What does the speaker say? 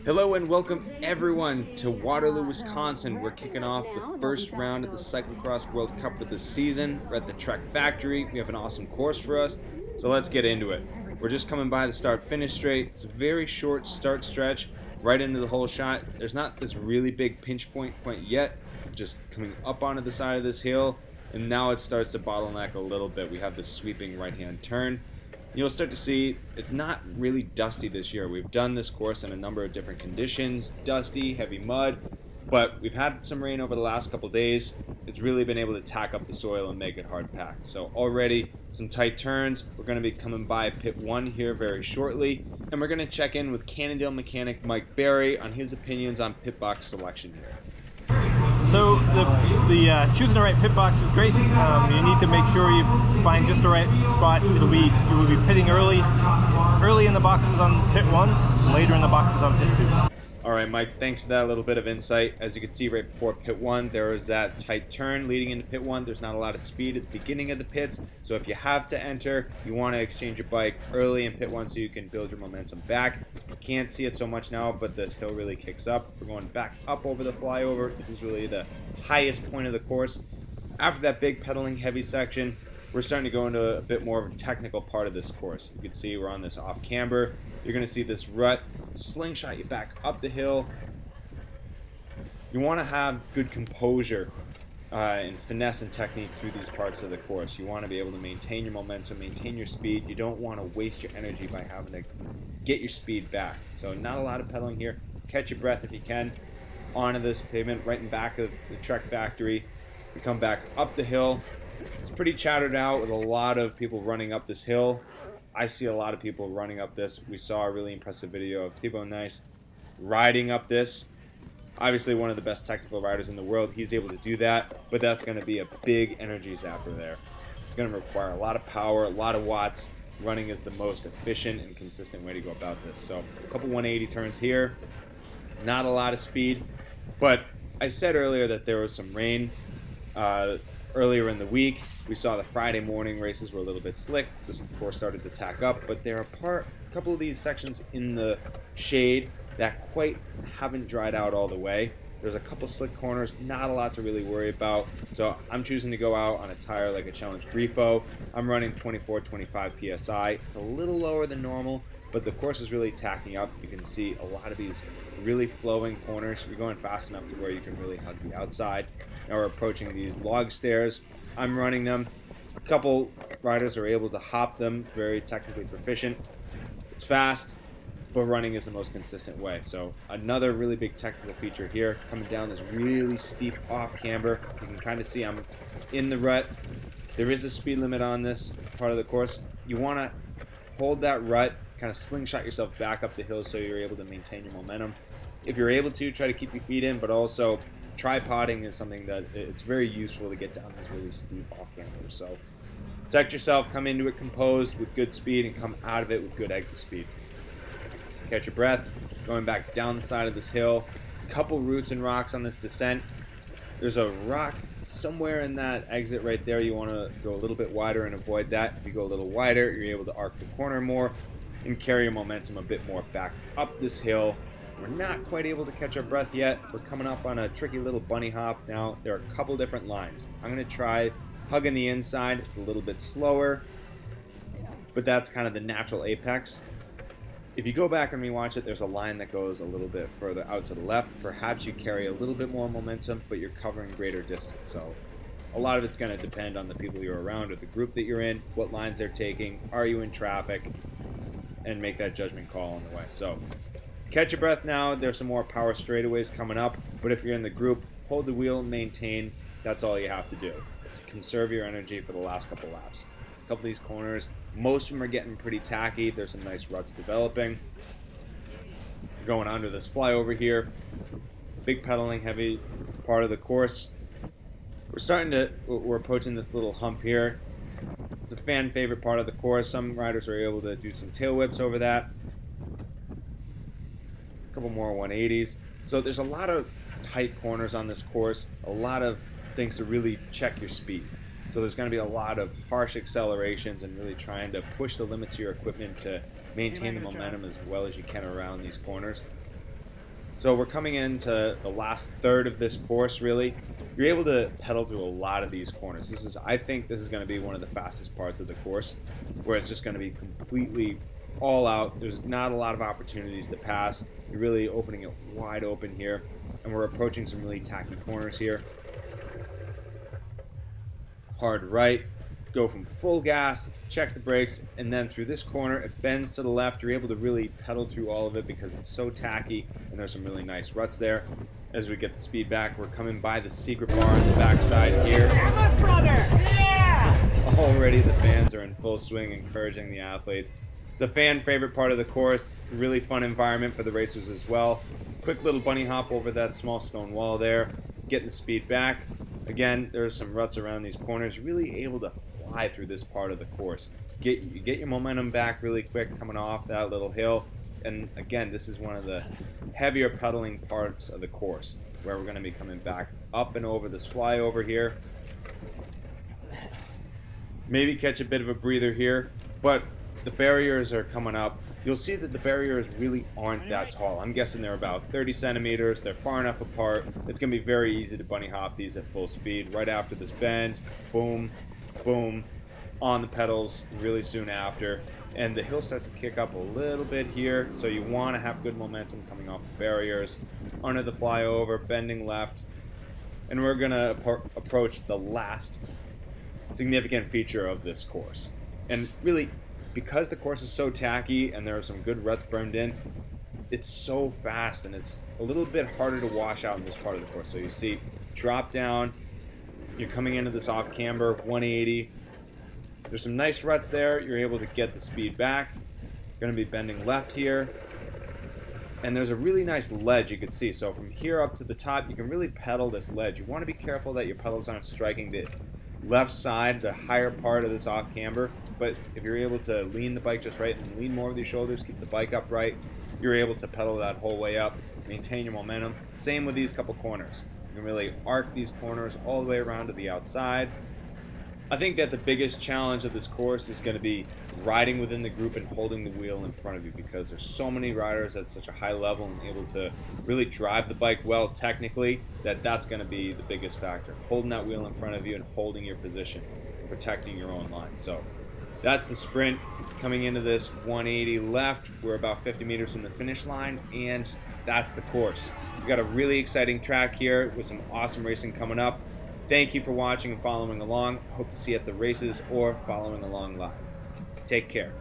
Hello and welcome everyone to Waterloo, Wisconsin. We're kicking off the first round of the Cyclocross World Cup for this season. We're at the Trek Factory. We have an awesome course for us, so let's get into it. We're just coming by the start-finish straight. It's a very short start stretch, right into the whole shot. There's not this really big pinch point quite yet, just coming up onto the side of this hill, and now it starts to bottleneck a little bit. We have this sweeping right-hand turn. You'll start to see it's not really dusty this year. We've done this course in a number of different conditions, dusty, heavy mud, but we've had some rain over the last couple days. It's really been able to tack up the soil and make it hard packed. So already some tight turns. We're going to be coming by pit 1 here very shortly, and we're going to check in with Cannondale mechanic Mike Barry on his opinions on pit box selection here. So the choosing the right pit box is great. You need to make sure you find just the right spot. You will be pitting early in the boxes on pit 1, later in the boxes on pit 2. All right, Mike, thanks for that little bit of insight. As you can see right before pit 1, there is that tight turn leading into pit 1. There's not a lot of speed at the beginning of the pits, so if you have to enter, you want to exchange your bike early in pit 1 so you can build your momentum back. You can't see it so much now, but this hill really kicks up. We're going back up over the flyover. This is really the highest point of the course. After that big pedaling heavy section, we're starting to go into a bit more of a technical part of this course. You can see we're on this off camber. You're going to see this rut slingshot you back up the hill. You want to have good composure and finesse and technique through these parts of the course. You want to be able to maintain your momentum, maintain your speed. You don't want to waste your energy by having to get your speed back. So not a lot of pedaling here. Catch your breath if you can. Onto this pavement right in back of the Trek Factory. We come back up the hill. It's pretty chattered out with a lot of people running up this hill. I see a lot of people running up this. We saw a really impressive video of Thibaut Nice riding up this. Obviously one of the best technical riders in the world. He's able to do that, but that's going to be a big energy zapper there. It's going to require a lot of power, a lot of watts. Running is the most efficient and consistent way to go about this. So a couple 180 turns here. Not a lot of speed, but I said earlier that there was some rain. Earlier in the week, we saw the Friday morning races were a little bit slick. This course started to tack up, but there are a couple of these sections in the shade that quite haven't dried out all the way. There's a couple slick corners, not a lot to really worry about. So I'm choosing to go out on a tire like a Challenge Grifo. I'm running 24-25 PSI. It's a little lower than normal, but the course is really tacking up. You can see a lot of these really flowing corners. You're going fast enough to where you can really hug the outside. Now we're approaching these log stairs. I'm running them. A couple riders are able to hop them, very technically proficient. It's fast, but running is the most consistent way. So another really big technical feature here, coming down this really steep off camber. You can kind of see I'm in the rut. There is a speed limit on this part of the course. You want to hold that rut, kind of slingshot yourself back up the hill so you're able to maintain your momentum. If you're able to, try to keep your feet in, but also tripoding is something that it's very useful to get down this really steep off camber. So protect yourself, come into it composed with good speed, and come out of it with good exit speed. Catch your breath, going back down the side of this hill. Couple roots and rocks on this descent. There's a rock somewhere in that exit right there. You want to go a little bit wider and avoid that. If you go a little wider, you're able to arc the corner more and carry your momentum a bit more back up this hill. We're not quite able to catch our breath yet. We're coming up on a tricky little bunny hop now. There are a couple different lines. I'm going to try hugging the inside. It's a little bit slower, but that's kind of the natural apex. If you go back and rewatch it, there's a line that goes a little bit further out to the left. Perhaps you carry a little bit more momentum, but you're covering greater distance. So a lot of it's going to depend on the people you're around or the group that you're in, what lines they're taking, are you in traffic, and make that judgment call on the way. So catch your breath now. There's some more power straightaways coming up, but if you're in the group, hold the wheel, maintain. That's all you have to do. Just conserve your energy for the last couple laps. A couple of these corners, most of them are getting pretty tacky. There's some nice ruts developing. Going onto this flyover here. Big pedaling heavy part of the course. We're approaching this little hump here. It's a fan favorite part of the course. Some riders are able to do some tail whips over that. A couple more 180s. So there's a lot of tight corners on this course, a lot of things to really check your speed. So there's going to be a lot of harsh accelerations and really trying to push the limits of your equipment to maintain the momentum as well as you can around these corners. So we're coming into the last third of this course, really. You're able to pedal through a lot of these corners. I think this is going to be one of the fastest parts of the course, where it's just going to be completely all out. There's not a lot of opportunities to pass. You're really opening it wide open here, and we're approaching some really tacky corners here. Hard right, go from full gas, check the brakes, and then through this corner it bends to the left. You're able to really pedal through all of it because it's so tacky, and there's some really nice ruts there. As we get the speed back, we're coming by the secret bar on the backside here. Already the fans are in full swing, encouraging the athletes. It's a fan favorite part of the course, really fun environment for the racers as well. Quick little bunny hop over that small stone wall there, getting the speed back. Again, there's some ruts around these corners, really able to fly through this part of the course. You get your momentum back really quick coming off that little hill. And again, this is one of the heavier pedaling parts of the course, where we're going to be coming back up and over this flyover here. Maybe catch a bit of a breather here, but the barriers are coming up. You'll see that the barriers really aren't that tall. I'm guessing they're about 30 centimeters. They're far enough apart. It's going to be very easy to bunny hop these at full speed. Right after this bend, boom, boom, on the pedals really soon after. And the hill starts to kick up a little bit here, so you want to have good momentum coming off the barriers. Under the flyover, bending left. And we're going to approach the last significant feature of this course. And really, because the course is so tacky and there are some good ruts burned in, it's so fast and it's a little bit harder to wash out in this part of the course. So you see, drop down, you're coming into this off camber, 180. There's some nice ruts there. You're able to get the speed back. You're going to be bending left here. And there's a really nice ledge you can see. So from here up to the top, you can really pedal this ledge. You want to be careful that your pedals aren't striking the left side, the higher part of this off camber. But if you're able to lean the bike just right and lean more with your shoulders, keep the bike upright, you're able to pedal that whole way up, maintain your momentum. Same with these couple corners. You can really arc these corners all the way around to the outside. I think that the biggest challenge of this course is going to be riding within the group and holding the wheel in front of you, because there's so many riders at such a high level and able to really drive the bike well technically, that's going to be the biggest factor. Holding that wheel in front of you and holding your position and protecting your own line. So that's the sprint. Coming into this 180 left, we're about 50 meters from the finish line, and that's the course. We've got a really exciting track here with some awesome racing coming up. Thank you for watching and following along. Hope to see you at the races or following along live. Take care.